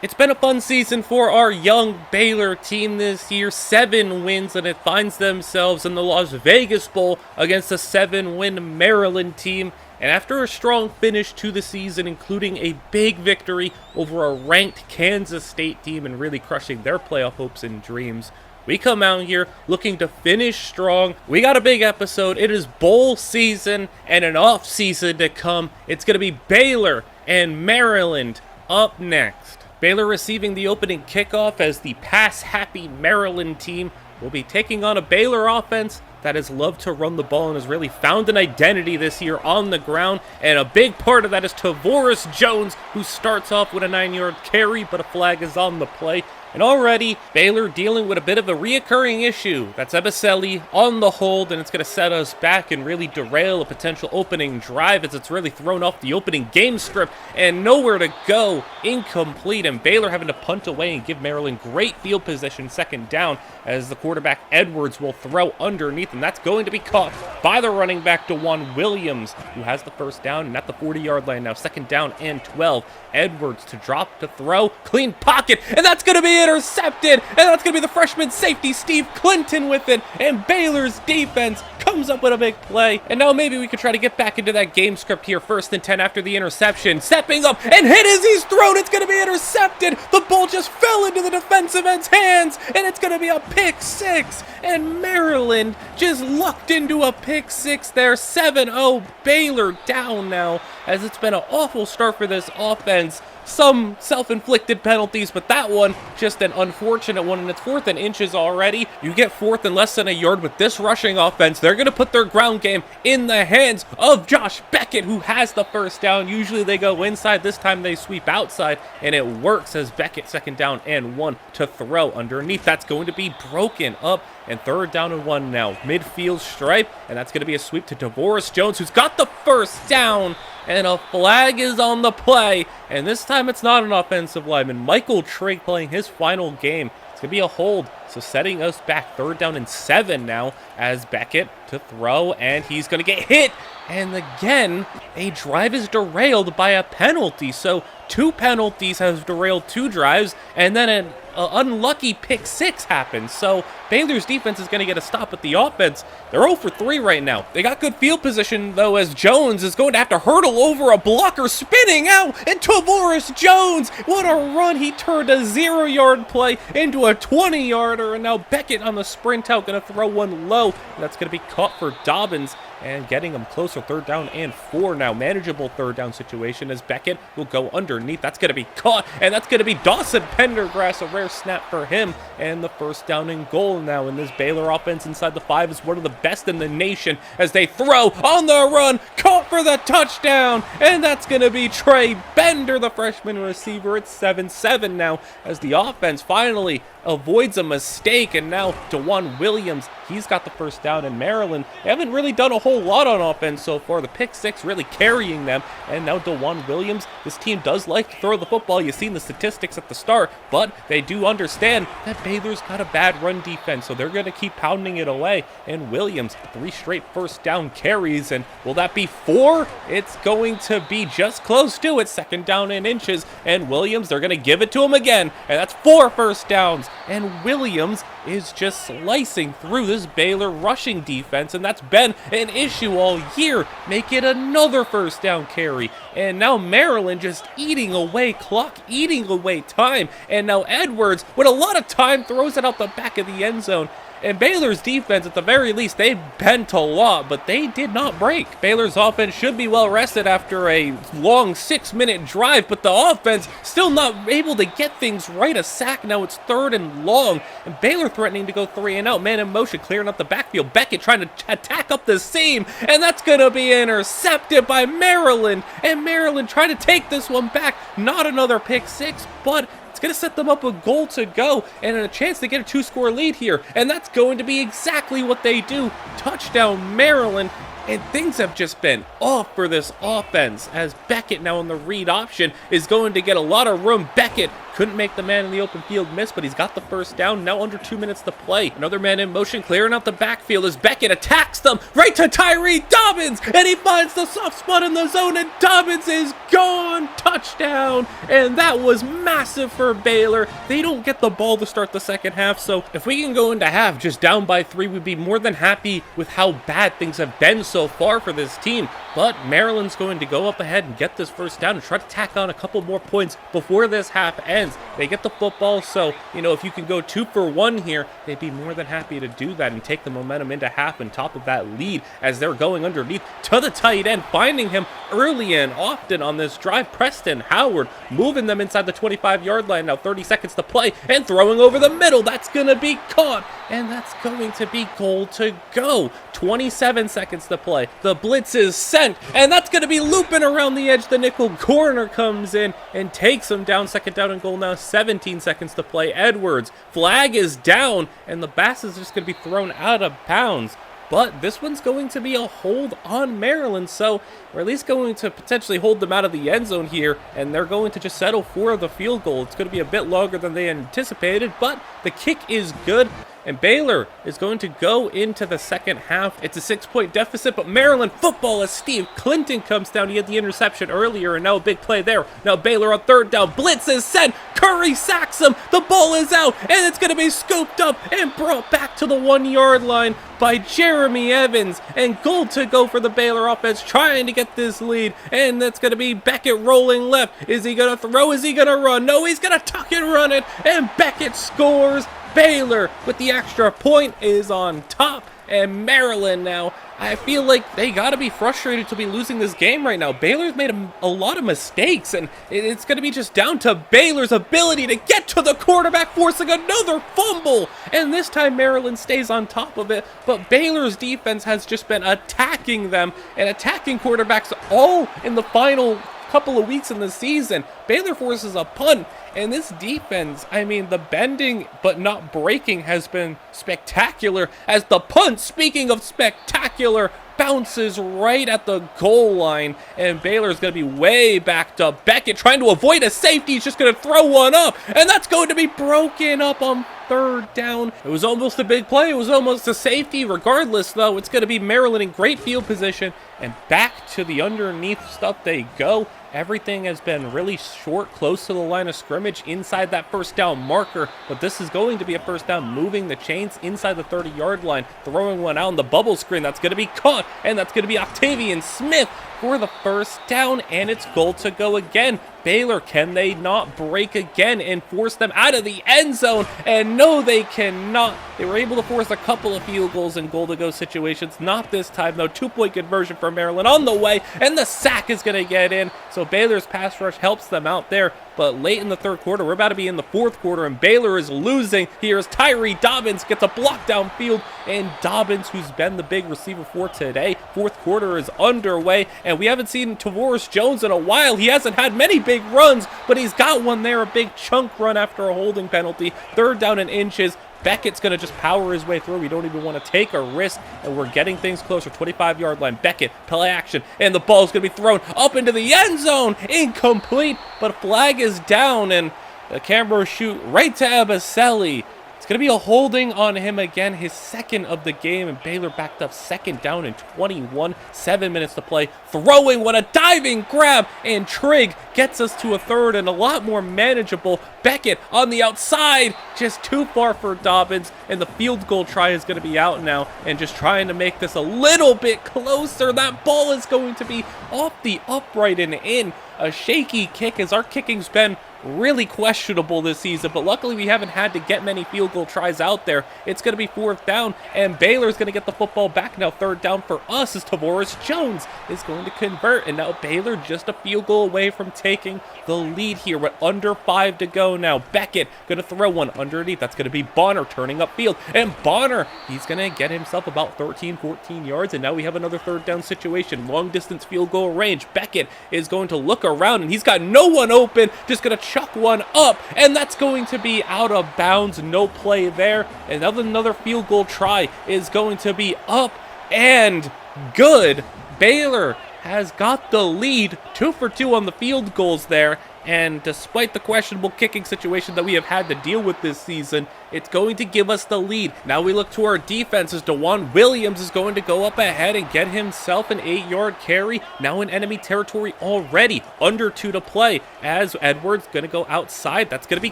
It's been a fun season for our young Baylor team this year. 7 wins, and it finds themselves in the Las Vegas Bowl against a 7-win Maryland team. And after a strong finish to the season, including a big victory over a ranked Kansas State team and really crushing their playoff hopes and dreams, we come out here looking to finish strong. We got a big episode. It is bowl season and an off season to come. It's going to be Baylor and Maryland up next. Baylor receiving the opening kickoff as the pass-happy Maryland team will be taking on a Baylor offense that has loved to run the ball and has really found an identity this year on the ground. And a big part of that is Tavoris Jones, who starts off with a 9-yard carry, but a flag is on the play. And already, Baylor dealing with a bit of a reoccurring issue. That's Ebiselli on the hold, and it's going to set us back and really derail a potential opening drive as it's really thrown off the opening game script and nowhere to go, incomplete. And Baylor having to punt away and give Maryland great field position, second down, as the quarterback Edwards will throw underneath, and that's going to be caught by the running back DeJuan Williams, who has the first down and at the 40-yard line now, second down and 12. Edwards to drop to throw, clean pocket, and that's going to be intercepted, and that's going to be the freshman safety Steve Clinton with it, and Baylor's defense comes up with a big play. And now maybe we could try to get back into that game script here. 1st and 10 after the interception, stepping up and hit as he's thrown. It's going to be intercepted. The ball just fell into the defensive end's hands, and it's going to be a pick 6, and Maryland just lucked into a pick 6 there. 7-0 Baylor down now, as it's been an awful start for this offense. Some self-inflicted penalties, but that one just an unfortunate one, and it's 4th and inches already. You get 4th and less than a yard with this rushing offense. They're going to put their ground game in the hands of Josh Beckett, who has the first down. Usually they go inside. This time they sweep outside, and it works as Beckett, second down and 1 to throw underneath. That's going to be broken up, and 3rd down and 1 now. Midfield stripe, and that's going to be a sweep to Tavoris Jones, who's got the first down, and a flag is on the play, and this time it's not an offensive lineman. Michael Trigg playing his final game. It's going to be a hold, so setting us back 3rd down and 7 now as Beckett to throw, and he's going to get hit. And again, a drive is derailed by a penalty. So 2 penalties have derailed 2 drives, and then an unlucky pick 6 happens. So Baylor's defense is going to get a stop at the offense. They're 0 for 3 right now. They got good field position, though, as Jones is going to have to hurdle over a blocker, spinning out, and Tavoris Jones, what a run. He turned a 0-yard play into a 20-yarder, and now Beckett on the sprint out, going to throw one low. That's going to be caught for Dobbins, and getting him closer. 3rd down and 4 now. Manageable 3rd down situation as Beckett will go underneath. That's going to be caught, and that's going to be Dawson Pendergrass. A rare snap for him, and the 1st down and goal now. In this Baylor offense inside the 5 is one of the best in the nation as they throw on the run. Caught for the touchdown, and that's going to be Trey Bender, the freshman receiver. It's 7-7 now as the offense finally avoids a mistake, and now DeJuan Williams, he's got the first down. In Maryland, they haven't really done a whole lot on offense so far. The pick 6 really carrying them, and now DeJuan Williams. This team does like to throw the football. You've seen the statistics at the start, but they do understand that Baylor's got a bad run defense, so they're going to keep pounding it away. And Williams, 3 straight first down carries, and will that be 4? It's going to be just close to it. 2nd down and inches, and Williams, they're going to give it to him again, and that's 4 first downs. And Williams is just slicing through this Baylor rushing defense, and that's been an issue all year. Make it another first down carry, and now Maryland just eating away clock, eating away time, and now Edwards, with a lot of time, throws it out the back of the end zone. And Baylor's defense, at the very least, they bent a lot, but they did not break. Baylor's offense should be well rested after a long 6-minute drive, but the offense still not able to get things right. A sack now, it's 3rd and long, and Baylor threatening to go 3 and out. Man in motion, clearing up the backfield. Beckett trying to attack up the seam, and that's going to be intercepted by Maryland. And Maryland trying to take this one back. Not another pick 6, but it's going to set them up a goal to go and a chance to get a 2-score lead here. And that's going to be exactly what they do. Touchdown Maryland. And things have just been off for this offense as Beckett now on the read option is going to get a lot of room. Beckett couldn't make the man in the open field miss, but he's got the first down. Now under 2 minutes to play. Another man in motion, clearing out the backfield as Beckett attacks them right to Tyree Dobbins, and he finds the soft spot in the zone, and Dobbins is gone. Touchdown, and that was massive for Baylor. They don't get the ball to start the second half, so if we can go into half just down by 3, we'd be more than happy with how bad things have been so far for this team. But Maryland's going to go up ahead and get this first down and try to tack on a couple more points before this half ends. They get the football, so, if you can go 2 for 1 here, they'd be more than happy to do that and take the momentum into half and top of that lead as they're going underneath to the tight end, finding him early and often on this drive. Preston Howard moving them inside the 25-yard line. Now 30 seconds to play and throwing over the middle. That's going to be caught, and that's going to be goal to go. 27 seconds to play. The blitz is sent, and that's going to be looping around the edge. The nickel corner comes in and takes him down. Second down and goal now. 17 seconds to play. Edwards, flag is down, and the Bass is just going to be thrown out of bounds. But this one's going to be a hold on Maryland, so we're at least going to potentially hold them out of the end zone here, and they're going to just settle for the field goal. It's going to be a bit longer than they anticipated, but the kick is good. And Baylor is going to go into the second half. It's a 6-point deficit, but Maryland football as Steve Clinton comes down. He had the interception earlier, and now a big play there. Now Baylor on third down. Blitz is sent. Curry sacks him. The ball is out, and it's going to be scooped up and brought back to the 1-yard line by Jeremy Evans. And goal to go for the Baylor offense, trying to get this lead. And that's going to be Beckett rolling left. Is he going to throw? Is he going to run? No, he's going to tuck and run it, and Beckett scores. Baylor with the extra point is on top, and Maryland now, I feel like they got to be frustrated to be losing this game right now. Baylor's made a lot of mistakes, and it's going to be just down to Baylor's ability to get to the quarterback, forcing another fumble, and this time Maryland stays on top of it, but Baylor's defense has just been attacking them and attacking quarterbacks all in the final couple of weeks in the season. Baylor forces a punt, and this defense, the bending but not breaking has been spectacular as the punt, speaking of spectacular, bounces right at the goal line, and Baylor's going to be way backed up. Beckett trying to avoid a safety. He's just going to throw one up, and that's going to be broken up on third down. It was almost a big play. It was almost a safety. Regardless, though, it's going to be Maryland in great field position, and back to the underneath stuff they go. Everything has been really short, close to the line of scrimmage, inside that first down marker, but this is going to be a first down, moving the chains inside the 30-yard line, throwing one out on the bubble screen. That's going to be caught, and that's going to be Octavian Smith for the first down, and it's goal to go again. Baylor, can they not break again and force them out of the end zone? And no, they cannot. They were able to force a couple of field goals in goal-to-go situations. Not this time, though. 2-point conversion for Maryland on the way, and the sack is going to get in. So Baylor's pass rush helps them out there. But late in the third quarter, we're about to be in the fourth quarter, and Baylor is losing. Here's Tyree Dobbins, gets a block downfield, and Dobbins, who's been the big receiver for today. Fourth quarter is underway, and we haven't seen Tavoris Jones in a while. He hasn't had many big runs, but he's got one there, a big chunk run after a holding penalty. Third down and inches. Beckett's going to just power his way through. We don't even want to take a risk, and we're getting things closer. 25-yard line. Beckett, play action, and the ball's going to be thrown up into the end zone. Incomplete, but flag is down, and the camera shoot right to Abaselli. It's going to be a holding on him again, his second of the game, and Baylor backed up second down and 21, 7 minutes to play. Throwing one, a diving grab, and Trigg gets us to a third and a lot more manageable. Beckett on the outside, just too far for Dobbins, and the field goal try is going to be out now, and just trying to make this a little bit closer. That ball is going to be off the upright and in. A shaky kick, as our kicking's been really questionable this season, but luckily we haven't had to get many field goal tries out there. It's going to be fourth down, and Baylor's going to get the football back now. Third down for us as Tavoris Jones is going to convert, and now Baylor just a field goal away from taking the lead here with under 5 to go now. Beckett going to throw one underneath. That's going to be Bonner turning upfield, and Bonner, he's going to get himself about 13, 14 yards, and now we have another third down situation. Long distance field goal range. Beckett is going to look around, and he's got no one open, just going to chuck one up, and that's going to be out of bounds. No play there. And another field goal try is going to be up and good. Baylor has got the lead, 2 for 2 on the field goals there, And despite the questionable kicking situation that we have had to deal with this season, it's going to give us the lead. Now we look to our defense as DeJuan Williams is going to go up ahead and get himself an 8-yard carry. Now in enemy territory already, under 2 to play, as Edwards going to go outside. That's going to be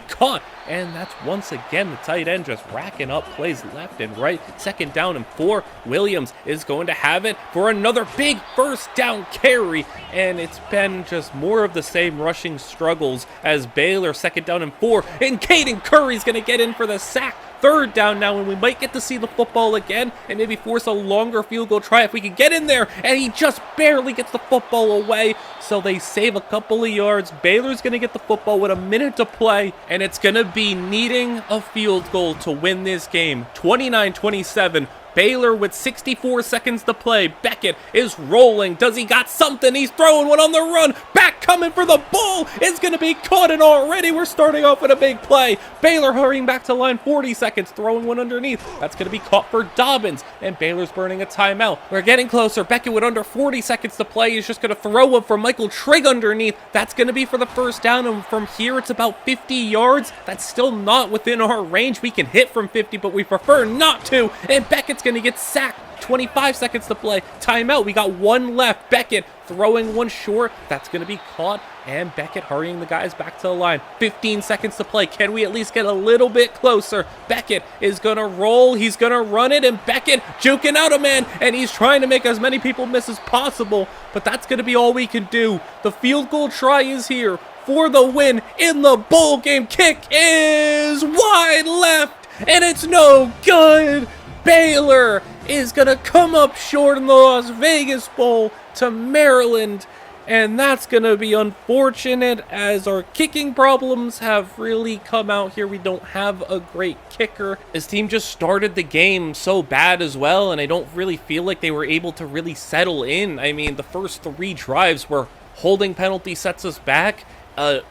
caught. And that's once again the tight end just racking up plays left and right. 2nd down and 4. Williams is going to have it for another big 1st down carry. And it's been just more of the same rushing struggles as Baylor. 2nd down and 4. And Caden Curry's going to get in for the sack. 3rd down now, and we might get to see the football again and maybe force a longer field goal try if we can get in there. And he just barely gets the football away, so they save a couple of yards. Baylor's going to get the football with a minute to play, and it's going to be needing a field goal to win this game. 29-27. Baylor with 64 seconds to play. Beckett is rolling. Does he got something? He's throwing one on the run. Back coming for the ball. It's going to be caught, and already we're starting off with a big play. Baylor hurrying back to line. 40 seconds. Throwing one underneath. That's going to be caught for Dobbins, and Baylor's burning a timeout. We're getting closer. Beckett with under 40 seconds to play. He's just going to throw one for Michael Trigg underneath. That's going to be for the 1st down, and from here it's about 50 yards. That's still not within our range. We can hit from 50, but we prefer not to, and Beckett's going to get sacked. 25 seconds to play. Timeout. We got 1 left. Beckett throwing one short. That's going to be caught. And Beckett hurrying the guys back to the line. 15 seconds to play. Can we at least get a little bit closer? Beckett is going to roll. He's going to run it. And Beckett juking out a man. And he's trying to make as many people miss as possible. But that's going to be all we can do. The field goal try is here for the win in the bowl game. Kick is wide left. And it's no good. Baylor is going to come up short in the Las Vegas Bowl to Maryland, and that's going to be unfortunate as our kicking problems have really come out here. We don't have a great kicker. This team just started the game so bad as well, and I don't really feel like they were able to really settle in. I mean, the first 3 drives were holding penalty sets us back,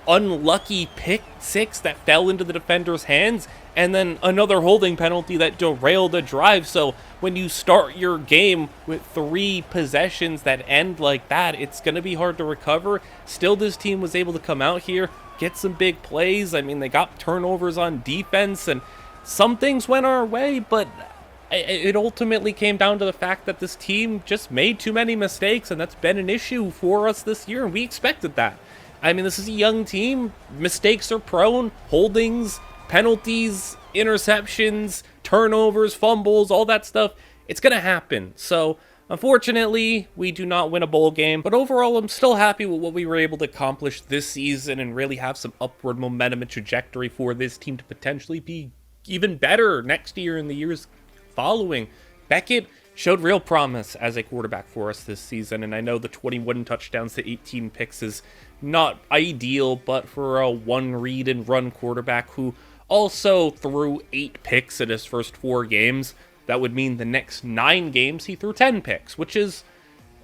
unlucky pick 6 that fell into the defender's hands, and then another holding penalty that derailed a drive. So when you start your game with 3 possessions that end like that, it's going to be hard to recover. Still, this team was able to come out here, get some big plays. I mean, they got turnovers on defense, and some things went our way, but it ultimately came down to the fact that this team just made too many mistakes, and that's been an issue for us this year, and we expected that. I mean, this is a young team. Mistakes are prone. Holdings, penalties, interceptions, turnovers, fumbles, all that stuff. It's going to happen. So, unfortunately, we do not win a bowl game. But overall, I'm still happy with what we were able to accomplish this season and really have some upward momentum and trajectory for this team to potentially be even better next year and the years following. Beckett showed real promise as a quarterback for us this season, and I know the 21 touchdowns to 18 picks is not ideal, but for a 1-read and run quarterback who also threw 8 picks in his first 4 games, that would mean the next 9 games he threw 10 picks, which is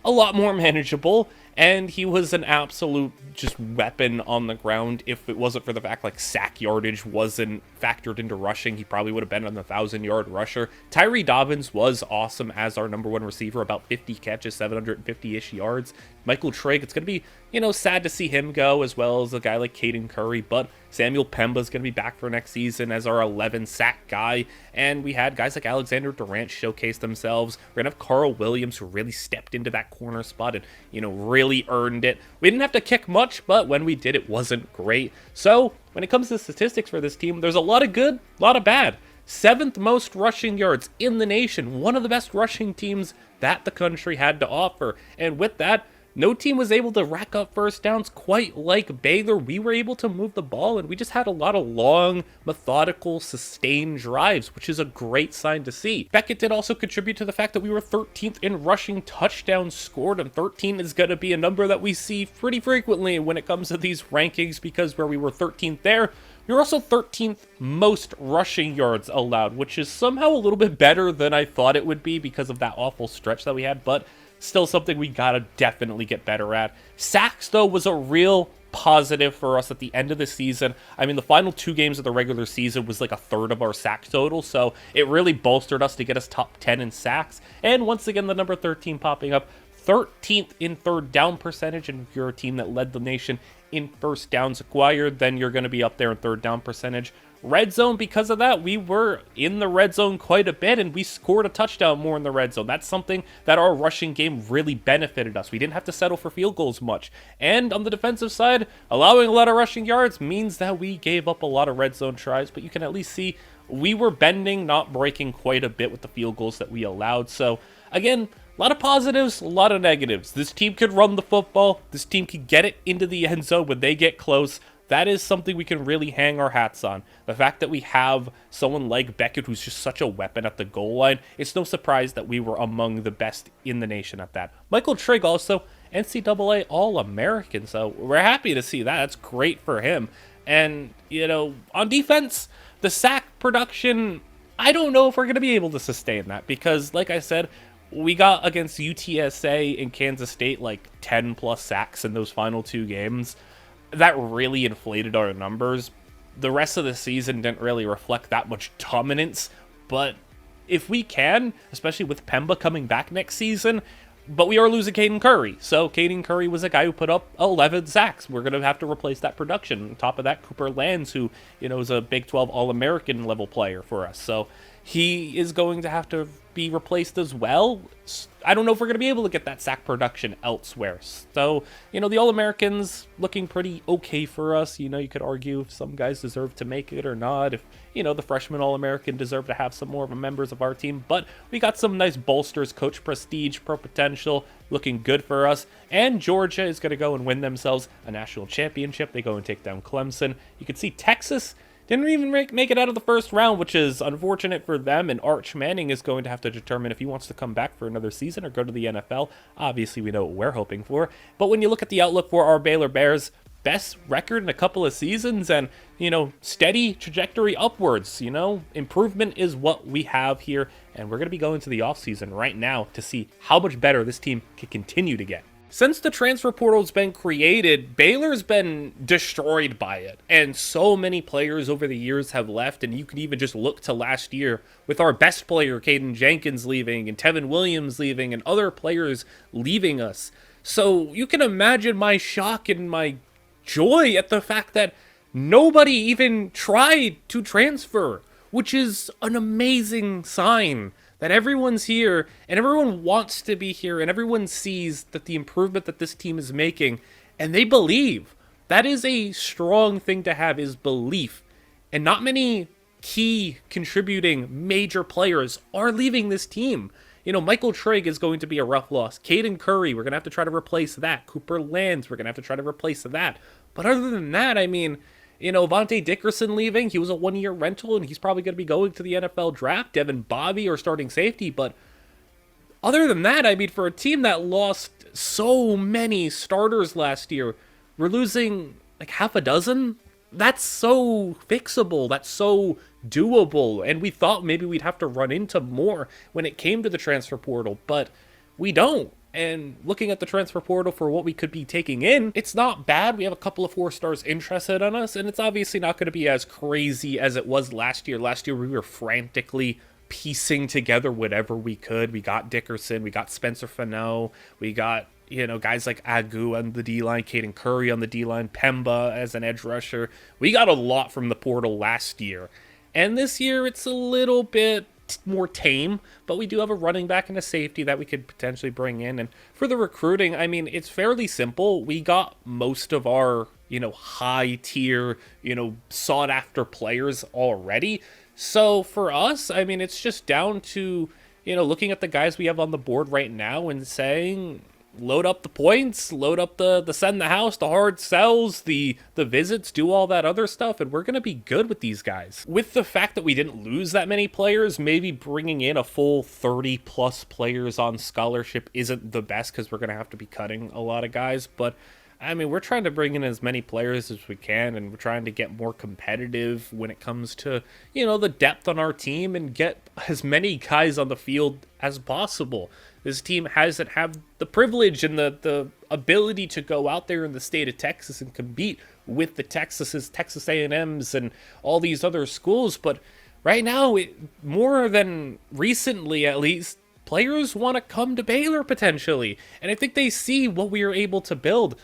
a lot more manageable. And he was an absolute just weapon on the ground. If it wasn't for the fact like sack yardage wasn't factored into rushing, he probably would have been an 1,000-yard rusher. Tyree Dobbins was awesome as our number 1 receiver, about 50 catches, 750-ish yards. Michael Trigg, it's going to be, sad to see him go, as well as a guy like Caden Curry, but Samuel Pemba's going to be back for next season as our 11-sack guy, and we had guys like Alexander Durant showcase themselves. We're going to have Carl Williams, who really stepped into that corner spot and, really earned it. We didn't have to kick much, but when we did, it wasn't great. So, when it comes to statistics for this team, there's a lot of good, a lot of bad. 7th most rushing yards in the nation, one of the best rushing teams that the country had to offer, and with that, no team was able to rack up first downs quite like Baylor. We were able to move the ball, and we just had a lot of long, methodical, sustained drives, which is a great sign to see. Beckett did also contribute to the fact that we were 13th in rushing touchdowns scored, and 13 is going to be a number that we see pretty frequently when it comes to these rankings, because where we were 13th there, we were also 13th most rushing yards allowed, which is somehow a little bit better than I thought it would be because of that awful stretch that we had, but still something we gotta definitely get better at. Sacks, though, was a real positive for us at the end of the season. I mean, the final 2 games of the regular season was like a third of our sack total, so it really bolstered us to get us top 10 in sacks. And once again, the number 13 popping up. 13th in third down percentage, and if you're a team that led the nation in first downs acquired, then you're going to be up there in third down percentage. Red zone, because of that, we were in the red zone quite a bit, and we scored a touchdown more in the red zone. That's something that our rushing game really benefited us. We didn't have to settle for field goals much. And on the defensive side, allowing a lot of rushing yards means that we gave up a lot of red zone tries, but you can at least see we were bending, not breaking quite a bit with the field goals that we allowed. So, again, a lot of positives, a lot of negatives. This team could run the football. This team could get it into the end zone when they get close. That is something we can really hang our hats on. The fact that we have someone like Beckett who's just such a weapon at the goal line, it's no surprise that we were among the best in the nation at that. Michael Trigg also, NCAA All-American, so we're happy to see that. That's great for him. And, on defense, the sack production, I don't know if we're going to be able to sustain that because, like I said, we got against UTSA and Kansas State like 10-plus sacks in those final 2 games. That really inflated our numbers. The rest of the season didn't really reflect that much dominance, but if we can, especially with Pemba coming back next season, but we are losing Caden Curry. So Caden Curry was a guy who put up 11 sacks. We're going to have to replace that production. On top of that, Cooper Lands, who, is a Big 12 All-American level player for us. So he is going to have to be replaced as well. I don't know if we're going to be able to get that sack production elsewhere. So, the All-Americans looking pretty okay for us. You could argue if some guys deserve to make it or not. If, the freshman All-American deserve to have some more of a members of our team. But we got some nice bolsters, coach prestige, pro potential, looking good for us. And Georgia is going to go and win themselves a national championship. They go and take down Clemson. You can see Texas didn't even make it out of the first round, which is unfortunate for them, and Arch Manning is going to have to determine if he wants to come back for another season or go to the NFL. Obviously, we know what we're hoping for. But when you look at the outlook for our Baylor Bears, best record in a couple of seasons and, steady trajectory upwards, improvement is what we have here, and we're going to be going to the offseason right now to see how much better this team can continue to get. Since the transfer portal's been created, Baylor's been destroyed by it, and so many players over the years have left, and you can even just look to last year with our best player, Caden Jenkins, leaving, and Tevin Williams leaving, and other players leaving us. So you can imagine my shock and my joy at the fact that nobody even tried to transfer, which is an amazing sign. That everyone's here, and everyone wants to be here, and everyone sees that the improvement that this team is making, and they believe. That is a strong thing to have, is belief. And not many key contributing major players are leaving this team. Michael Trigg is going to be a rough loss. Caden Curry, we're going to have to try to replace that. Cooper Lands, we're going to have to try to replace that. But other than that, Vontae Dickerson leaving, he was a 1-year rental, and he's probably going to be going to the NFL draft. Devin Bobby or starting safety, but other than that, for a team that lost so many starters last year, we're losing like half a dozen? That's so fixable, that's so doable, and we thought maybe we'd have to run into more when it came to the transfer portal, but we don't. And looking at the transfer portal for what we could be taking in, it's not bad. We have a couple of 4-stars interested in us, and it's obviously not going to be as crazy as it was last year. Last year, we were frantically piecing together whatever we could. We got Dickerson, we got Spencer Fano, we got, guys like Agu on the D-line, Caden Curry on the D-line, Pemba as an edge rusher. We got a lot from the portal last year. And this year, it's a little bit more tame, but we do have a running back and a safety that we could potentially bring in. And for the recruiting, it's fairly simple. We got most of our, high tier, sought after players already. So for us, it's just down to, looking at the guys we have on the board right now and saying, load up the points, load up the send the house, the hard sells, the visits, do all that other stuff, and we're going to be good with these guys. With the fact that we didn't lose that many players, maybe bringing in a full 30-plus players on scholarship isn't the best because we're going to have to be cutting a lot of guys, but we're trying to bring in as many players as we can, and we're trying to get more competitive when it comes to, the depth on our team and get as many guys on the field as possible. This team hasn't had the privilege and the ability to go out there in the state of Texas and compete with the Texas A&Ms and all these other schools. But right now, more than recently at least, players want to come to Baylor potentially. And I think they see what we are able to build.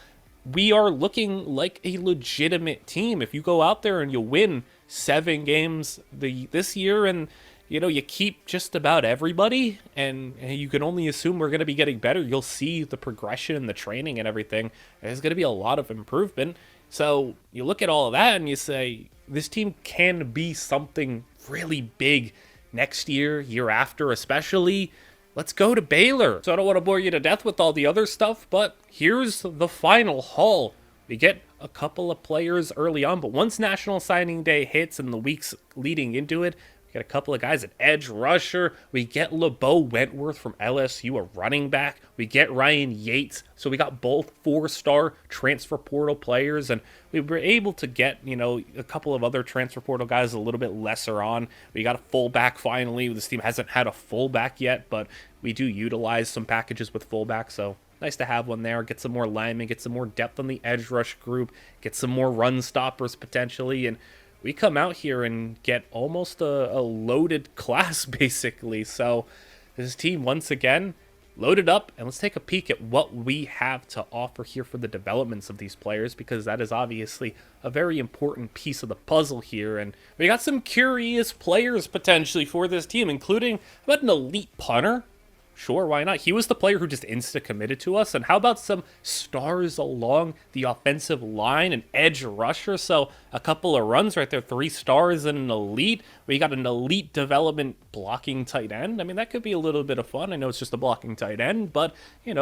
We are looking like a legitimate team. If you go out there and you win 7 games this year, and you keep just about everybody, and you can only assume we're going to be getting better. You'll see the progression and the training and everything. There's going to be a lot of improvement. So you look at all of that and you say, this team can be something really big next year after especially. Let's go to Baylor. So I don't want to bore you to death with all the other stuff, but here's the final haul. We get a couple of players early on, but once National Signing Day hits and the weeks leading into it, we get a couple of guys at edge rusher. We get LeBeau Wentworth from LSU, a running back. We get Ryan Yates. So we got both 4-star transfer portal players, and we were able to get, a couple of other transfer portal guys a little bit lesser on. We got a fullback finally. This team hasn't had a fullback yet, but we do utilize some packages with fullback, so nice to have one there. Get some more linemen, get some more depth on the edge rush group, get some more run stoppers potentially, and we come out here and get almost a loaded class, basically. So this team, once again, loaded up, and let's take a peek at what we have to offer here for the developments of these players, because that is obviously a very important piece of the puzzle here. And we got some curious players potentially for this team, including an elite punter. Sure, why not? He was the player who just insta-committed to us. And how about some stars along the offensive line, an edge rusher? So a couple of runs right there, 3 stars and an elite. We got an elite development blocking tight end. I mean, that could be a little bit of fun. I know it's just a blocking tight end, but,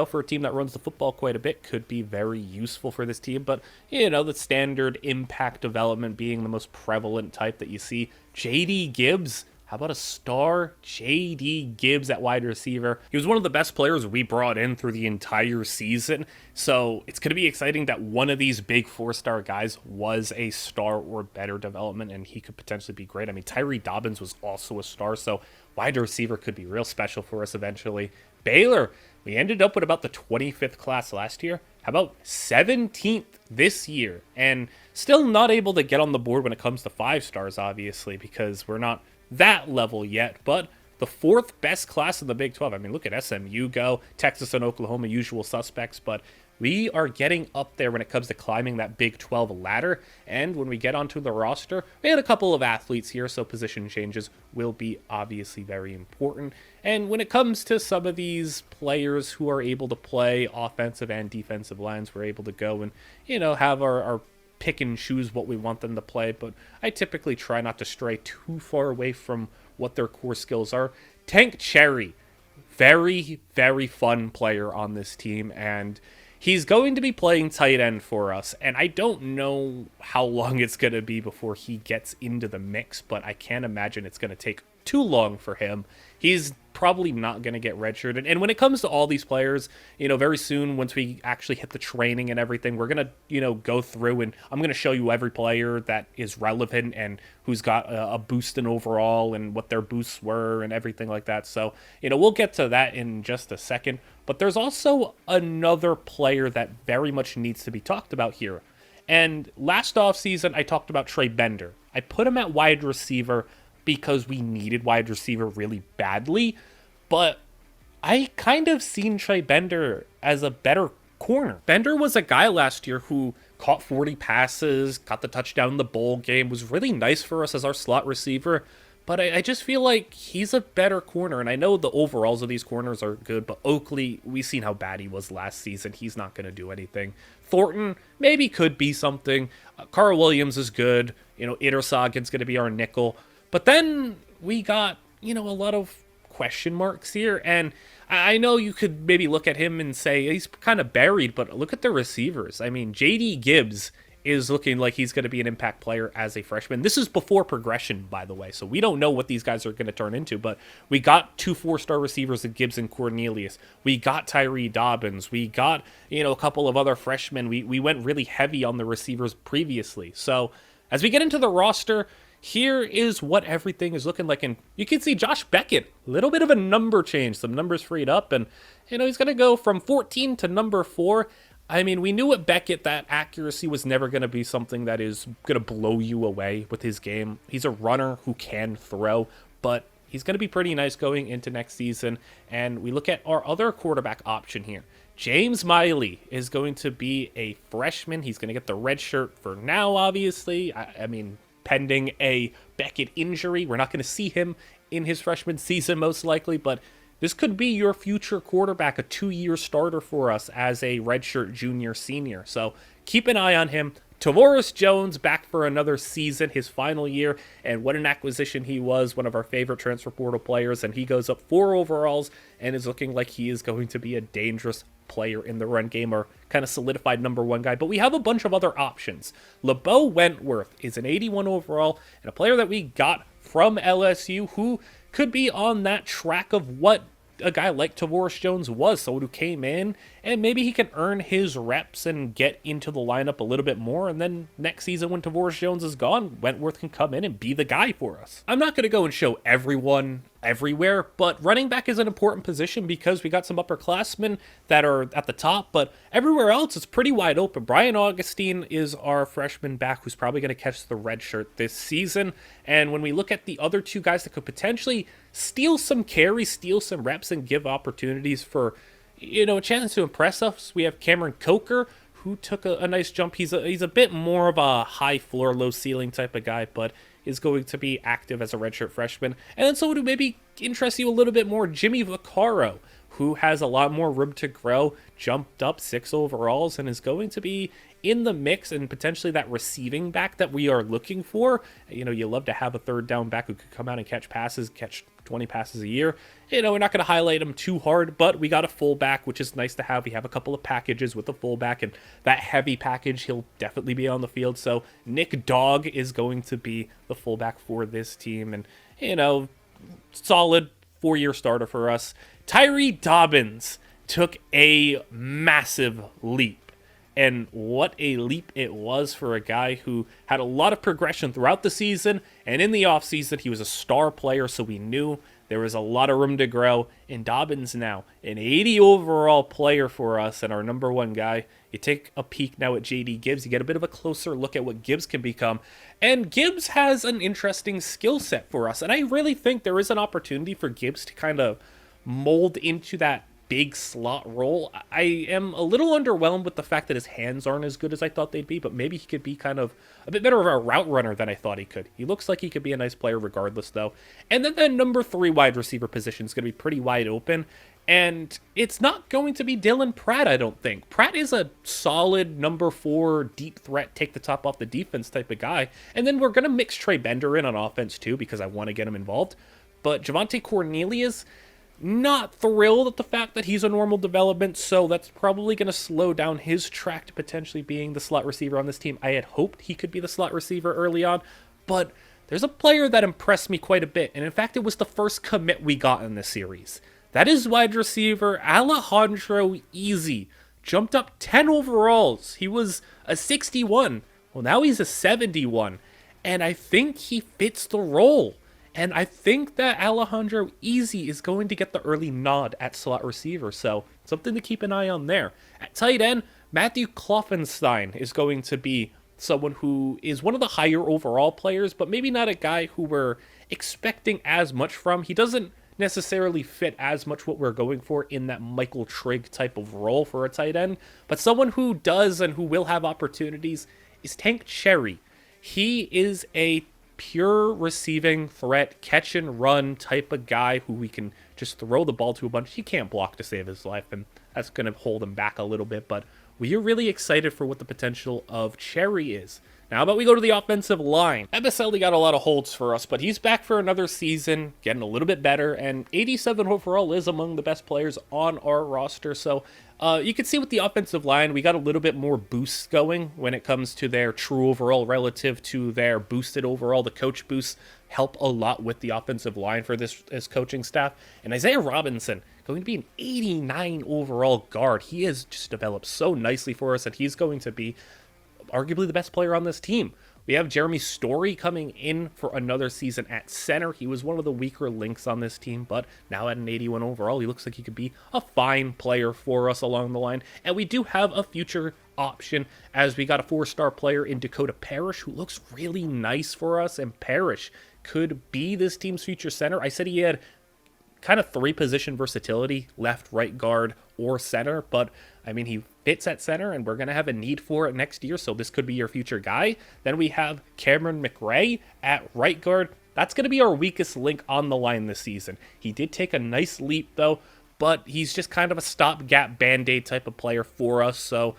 for a team that runs the football quite a bit, could be very useful for this team. But, the standard impact development being the most prevalent type that you see. J.D. Gibbs. How about a star J.D. Gibbs at wide receiver? He was one of the best players we brought in through the entire season. So it's going to be exciting that one of these big 4-star guys was a star or better development, and he could potentially be great. I mean, Tyree Dobbins was also a star, so wide receiver could be real special for us eventually. Baylor, we ended up with about the 25th class last year. How about 17th this year? And still not able to get on the board when it comes to 5 stars, obviously, because we're not that level yet, but the 4th best class in the Big 12. I mean, look at SMU go, Texas and Oklahoma, usual suspects, but we are getting up there when it comes to climbing that Big 12 ladder. And when we get onto the roster, we had a couple of athletes here, so position changes will be obviously very important. And when it comes to some of these players who are able to play offensive and defensive lines, we're able to go and, have our pick and choose what we want them to play, but I typically try not to stray too far away from what their core skills are. Tank Cherry, very, very fun player on this team, and he's going to be playing tight end for us, and I don't know how long it's going to be before he gets into the mix, but I can't imagine it's going to take too long for him. He's probably not going to get redshirted. And when it comes to all these players, very soon, once we actually hit the training and everything, we're going to, go through and I'm going to show you every player that is relevant and who's got a boost in overall and what their boosts were and everything like that. So, we'll get to that in just a second. But there's also another player that very much needs to be talked about here. And last offseason, I talked about Trey Bender. I put him at wide receiver because we needed wide receiver really badly, but I kind of seen Trey Bender as a better corner. Bender was a guy last year who caught 40 passes, got the touchdown in the bowl game, was really nice for us as our slot receiver, but I just feel like he's a better corner, and I know the overalls of these corners are good, but Oakley, we've seen how bad he was last season. He's not going to do anything. Thornton maybe could be something. Carl Williams is good. Iddersagen's going to be our nickel. But then we got, a lot of question marks here. And I know you could maybe look at him and say he's kind of buried, but look at the receivers. I mean, J.D. Gibbs is looking like he's going to be an impact player as a freshman. This is before progression, by the way, so we don't know what these guys are going to turn into, but we got 2 4-star receivers in Gibbs and Cornelius. We got Tyree Dobbins. We got, a couple of other freshmen. We went really heavy on the receivers previously. So as we get into the roster, here is what everything is looking like. And you can see Josh Beckett, a little bit of a number change, some numbers freed up. And, he's going to go from 14 to number 4. I mean, we knew at Beckett that accuracy was never going to be something that is going to blow you away with his game. He's a runner who can throw, but he's going to be pretty nice going into next season. And we look at our other quarterback option here. James Miley is going to be a freshman. He's going to get the red shirt for now, obviously. I mean, pending a Beckett injury. We're not going to see him in his freshman season, most likely, but this could be your future quarterback, a 2-year starter for us as a redshirt junior senior. So keep an eye on him. Tavoris Jones back for another season, his final year, and what an acquisition he was, one of our favorite transfer portal players, and he goes up 4 overalls and is looking like he is going to be a dangerous player in the run game, or kind of solidified number 1 guy. But we have a bunch of other options. LeBeau Wentworth is an 81 overall and a player that we got from LSU who could be on that track of what a guy like Tavoris Jones was, someone who came in and maybe he can earn his reps and get into the lineup a little bit more, and then next season when Tavoris Jones is gone, Wentworth can come in and be the guy for us. I'm not going to go and show everyone everywhere, but running back is an important position because we got some upperclassmen that are at the top, but everywhere else it's pretty wide open. Brian Augustine is our freshman back who's probably going to catch the red shirt this season, and when we look at the other 2 guys that could potentially steal some carries, steal some reps, and give opportunities for, a chance to impress us, we have Cameron Coker, who took a nice jump. He's a bit more of a high floor, low ceiling type of guy, but is going to be active as a redshirt freshman. And then someone who maybe interests you a little bit more, Jimmy Vaccaro, who has a lot more room to grow, jumped up 6 overalls, and is going to be in the mix and potentially that receiving back that we are looking for. You love to have a third down back who could come out and catch passes, catch 20 passes a year. We're not going to highlight him too hard, but we got a fullback, which is nice to have. We have a couple of packages with the fullback, and that heavy package, he'll definitely be on the field. So Nick Dogg is going to be the fullback for this team, and, solid 4-year starter for us. Tyree Dobbins took a massive leap. And what a leap it was for a guy who had a lot of progression throughout the season, and in the offseason, he was a star player, so we knew there was a lot of room to grow. And Dobbins now, an 80 overall player for us and our number 1 guy. You take a peek now at J.D. Gibbs, you get a bit of a closer look at what Gibbs can become. And Gibbs has an interesting skill set for us, and I really think there is an opportunity for Gibbs to kind of mold into that big slot role. I am a little underwhelmed with the fact that his hands aren't as good as I thought they'd be, but maybe he could be kind of a bit better of a route runner than I thought he could. He looks like he could be a nice player regardless, though. And then the number 3 wide receiver position is going to be pretty wide open, and it's not going to be Dylan Pratt, I don't think. Pratt is a solid number 4 deep threat, take the top off the defense type of guy, and then we're going to mix Trey Bender in on offense too because I want to get him involved. But Javante Cornelius, not thrilled at the fact that he's a normal development, so that's probably going to slow down his track to potentially being the slot receiver on this team. I had hoped he could be the slot receiver early on, but there's a player that impressed me quite a bit, and in fact, it was the first commit we got in this series. That is wide receiver Alejandro Easy. Jumped up 10 overalls. He was a 61. Well, now he's a 71, and I think he fits the role. And I think that Alejandro Easy is going to get the early nod at slot receiver, so something to keep an eye on there. At tight end, Matthew Kloffenstein is going to be someone who is one of the higher overall players, but maybe not a guy who we're expecting as much from. He doesn't necessarily fit as much what we're going for in that Michael Trigg type of role for a tight end, but someone who does and who will have opportunities is Tank Cherry. He is a pure receiving threat, catch and run type of guy who we can just throw the ball to a bunch. He can't block to save his life, and that's going to hold him back a little bit, but we are really excited for what the potential of Cherry is. Now, how about we go to the offensive line? Ebiselli got a lot of holds for us, but he's back for another season, getting a little bit better, and 87 overall is among the best players on our roster, so you can see with the offensive line, we got a little bit more boosts going when it comes to their true overall relative to their boosted overall. The coach boosts help a lot with the offensive line for this coaching staff. And Isaiah Robinson, going to be an 89 overall guard. He has just developed so nicely for us, and he's going to be arguably the best player on this team. We have Jeremy Story coming in for another season at center. He was one of the weaker links on this team, but now at an 81 overall, he looks like he could be a fine player for us along the line. And we do have a future option as we got a 4-star player in Dakota Parrish who looks really nice for us, and Parrish could be this team's future center. I said he had kind of 3-position versatility, left, right guard, or center, but I mean, he fits at center, and we're going to have a need for it next year, so this could be your future guy. Then we have Cameron McRae at right guard. That's going to be our weakest link on the line this season. He did take a nice leap, though, but he's just kind of a stopgap Band-Aid type of player for us, so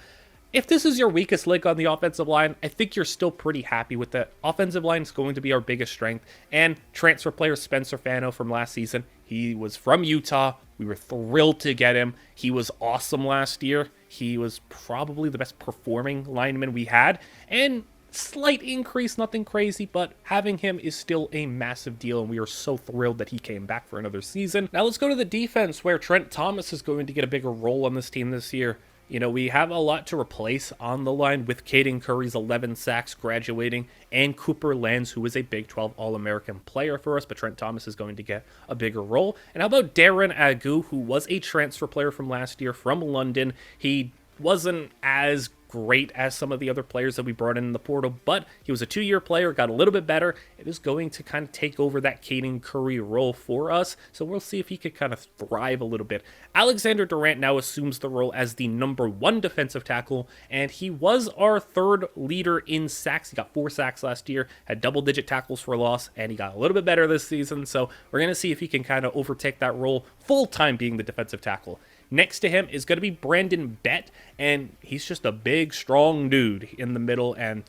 if this is your weakest link on the offensive line, I think you're still pretty happy with that. Offensive line is going to be our biggest strength. And transfer player Spencer Fano from last season, he was from Utah. We were thrilled to get him. He was awesome last year. He was probably the best performing lineman we had. And slight increase, nothing crazy, but having him is still a massive deal, and we are so thrilled that he came back for another season. Now let's go to the defense, where Trent Thomas is going to get a bigger role on this team this year. You know, we have a lot to replace on the line with Caden Curry's 11 sacks graduating and Cooper Lands, who is a Big 12 All-American player for us, but Trent Thomas is going to get a bigger role. And how about Darren Agu, who was a transfer player from last year from London? He wasn't as great as some of the other players that we brought in the portal, but he was a 2-year player, got a little bit better. It is going to kind of take over that Caden Curry role for us, so we'll see if he could kind of thrive a little bit. Alexander Durant now assumes the role as the number 1 defensive tackle, and he was our 3rd leader in sacks. He got 4 sacks last year, had double-digit tackles for loss, and he got a little bit better this season, so we're going to see if he can kind of overtake that role full-time being the defensive tackle. Next to him is going to be Brandon Bett, and he's just a big, strong dude in the middle, and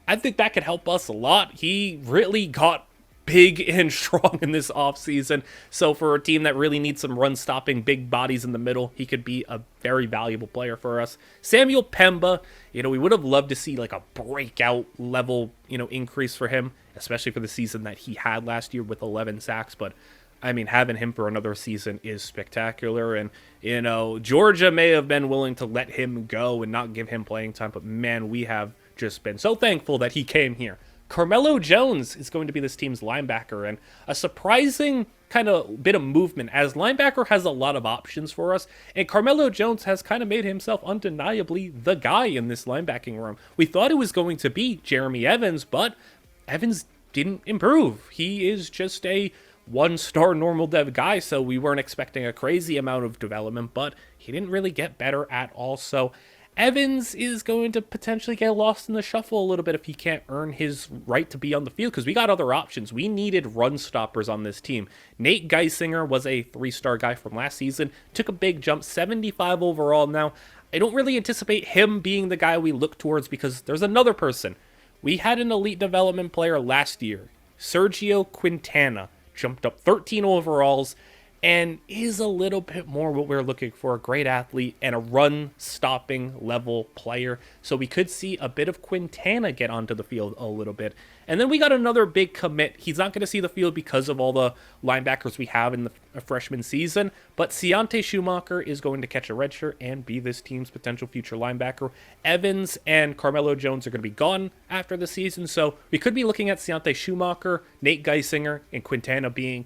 I think that could help us a lot. He really got big and strong in this offseason, so for a team that really needs some run-stopping big bodies in the middle, he could be a very valuable player for us. Samuel Pemba, you know, we would have loved to see like a breakout level, you know, increase for him, especially for the season that he had last year with 11 sacks, but I mean, having him for another season is spectacular, and, you know, Georgia may have been willing to let him go and not give him playing time, but man, we have just been so thankful that he came here. Carmelo Jones is going to be this team's linebacker, and a surprising kind of bit of movement, as linebacker has a lot of options for us, and Carmelo Jones has kind of made himself undeniably the guy in this linebacking room. We thought it was going to be Jeremy Evans, but Evans didn't improve. He is just a 1-star normal dev guy, so we weren't expecting a crazy amount of development, but he didn't really get better at all. So Evans is going to potentially get lost in the shuffle a little bit if he can't earn his right to be on the field, because we got other options. We needed run stoppers on this team. Nate Geisinger was a 3-star guy from last season, took a big jump, 75 overall. Now, I don't really anticipate him being the guy we look towards, because there's another person. We had an elite development player last year, Sergio Quintana, jumped up 13 overalls, and is a little bit more what we're looking for, a great athlete and a run-stopping level player. So we could see a bit of Quintana get onto the field a little bit. And then we got another big commit. He's not going to see the field because of all the linebackers we have in the freshman season, but Ciante Schumacher is going to catch a red shirt and be this team's potential future linebacker. Evans and Carmelo Jones are going to be gone after the season, so we could be looking at Ciante Schumacher, Nate Geisinger, and Quintana being,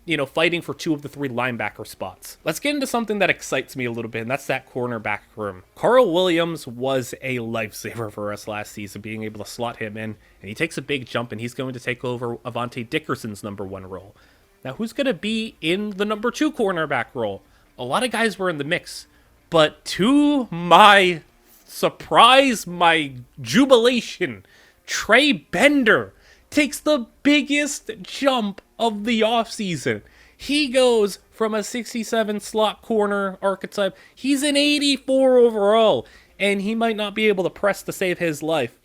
you know, fighting for 2 of the 3 linebacker spots. Let's get into something that excites me a little bit, and that's that cornerback room. Carl Williams was a lifesaver for us last season, being able to slot him in, and he takes a big jump, and he's going to take over Avante Dickerson's number 1 role. Now, who's going to be in the number 2 cornerback role? A lot of guys were in the mix, but to my surprise, my jubilation, Trey Bender takes the biggest jump of the offseason. He goes from a 67 slot corner archetype. He's an 84 overall, and he might not be able to press to save his life,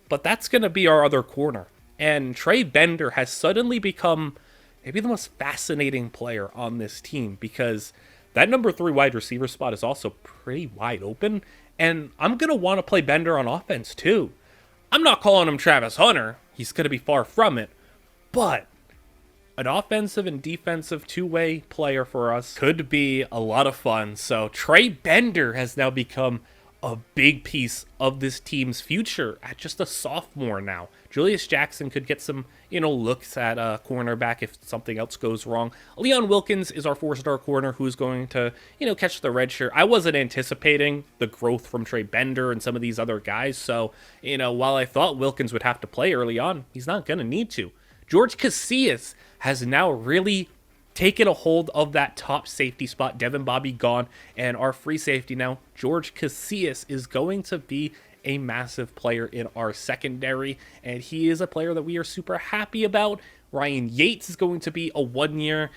but that's going to be our other corner. And Trey Bender has suddenly become maybe the most fascinating player on this team, because that number 3 wide receiver spot is also pretty wide open, and I'm going to want to play Bender on offense too. I'm not calling him Travis Hunter. He's going to be far from it, but an offensive and defensive 2-way player for us could be a lot of fun. So Trey Bender has now become a big piece of this team's future at just a sophomore now. Julius Jackson could get some, looks at cornerback if something else goes wrong. Leon Wilkins is our 4-star corner who's going to, catch the red shirt. I wasn't anticipating the growth from Trey Bender and some of these other guys. So, while I thought Wilkins would have to play early on, he's not going to need to. George Casillas has now really taken a hold of that top safety spot. Devin Bobby gone, and our free safety now, George Casillas, is going to be a massive player in our secondary, and he is a player that we are super happy about. Ryan Yates is going to be a 1-year,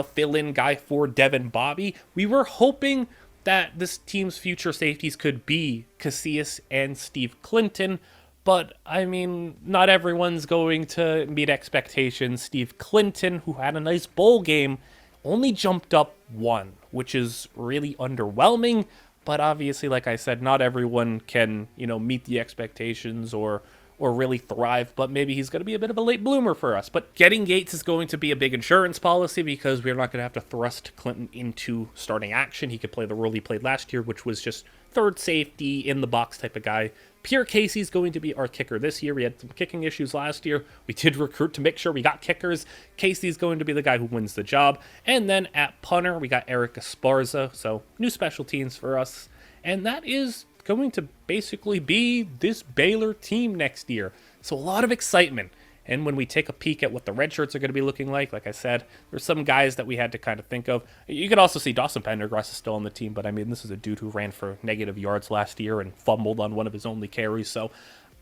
fill-in guy for Devin Bobby. We were hoping that this team's future safeties could be Casillas and Steve Clinton, but, not everyone's going to meet expectations. Steve Clinton, who had a nice bowl game, only jumped up 1, which is really underwhelming. But obviously, like I said, not everyone can, meet the expectations or really thrive. But maybe he's going to be a bit of a late bloomer for us. But getting Gates is going to be a big insurance policy because we're not going to have to thrust Clinton into starting action. He could play the role he played last year, which was just third safety, in the box type of guy. Pierre Casey's going to be our kicker this year. We had some kicking issues last year. We did recruit to make sure we got kickers. Casey's going to be the guy who wins the job. And then at punter, we got Eric Esparza. So new special teams for us. And that is going to basically be this Baylor team next year. So a lot of excitement. And when we take a peek at what the red shirts are going to be looking like I said, there's some guys that we had to kind of think of. You could also see Dawson Pendergrass is still on the team, but this is a dude who ran for negative yards last year and fumbled on one of his only carries. So,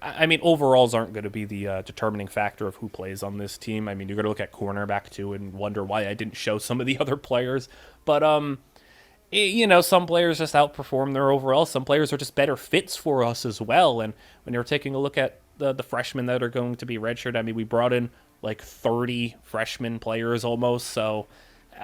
overalls aren't going to be the determining factor of who plays on this team. You're going to look at cornerback too and wonder why I didn't show some of the other players. But, some players just outperform their overall. Some players are just better fits for us as well. And when you're taking a look at the freshmen that are going to be redshirt, we brought in like 30 freshman players almost. So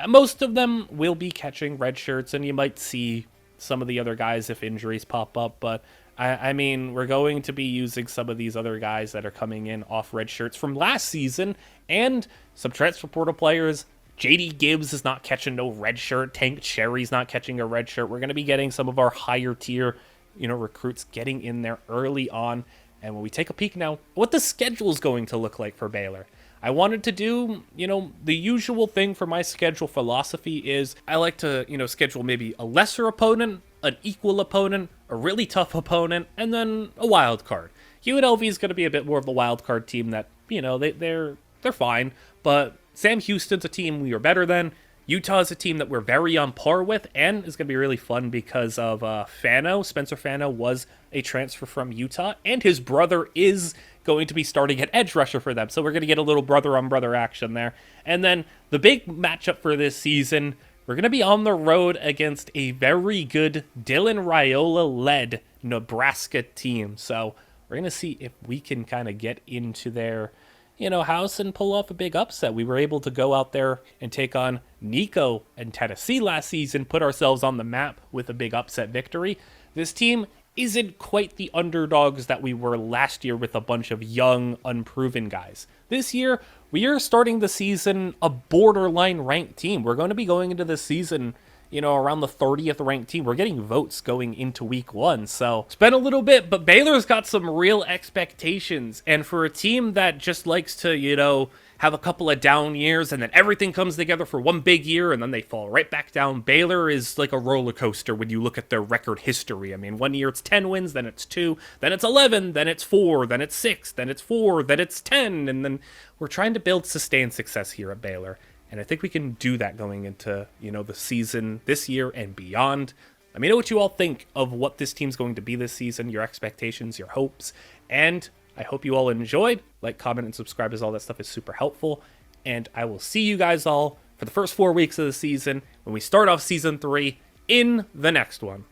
most of them will be catching red shirts, and you might see some of the other guys if injuries pop up. But we're going to be using some of these other guys that are coming in off red shirts from last season and some transfer portal players. JD Gibbs is not catching no red shirt. Tank Cherry's not catching a red shirt. We're going to be getting some of our higher tier, recruits getting in there early on. And when we take a peek now, what the schedule is going to look like for Baylor. I wanted to do, the usual thing for my schedule philosophy is I like to, schedule maybe a lesser opponent, an equal opponent, a really tough opponent, and then a wild card. UNLV is going to be a bit more of the wild card team that, they're fine, but Sam Houston's a team we are better than. Utah is a team that we're very on par with, and it's going to be really fun because of Fano. Spencer Fano was a transfer from Utah, and his brother is going to be starting at edge rusher for them. So we're going to get a little brother-on-brother action there. And then the big matchup for this season, we're going to be on the road against a very good Dylan Raiola-led Nebraska team. So we're going to see if we can kind of get into their house and pull off a big upset. We were able to go out there and take on Nico and Tennessee last season, put ourselves on the map with a big upset victory. This team isn't quite the underdogs that we were last year with a bunch of young, unproven guys. This year, we are starting the season a borderline ranked team. We're going to be going into this season around the 30th ranked team. We're getting votes going into week 1. So it's been a little bit, but Baylor's got some real expectations. And for a team that just likes to, have a couple of down years and then everything comes together for one big year and then they fall right back down, Baylor is like a roller coaster when you look at their record history. One year it's 10 wins, then it's 2, then it's 11, then it's 4, then it's 6, then it's 4, then it's 10. And then we're trying to build sustained success here at Baylor. And I think we can do that going into, the season this year and beyond. Let me know what you all think of what this team's going to be this season, your expectations, your hopes. And I hope you all enjoyed. Like, comment, and subscribe, as all that stuff is super helpful. And I will see you guys all for the first 4 weeks of the season when we start off Season 3 in the next one.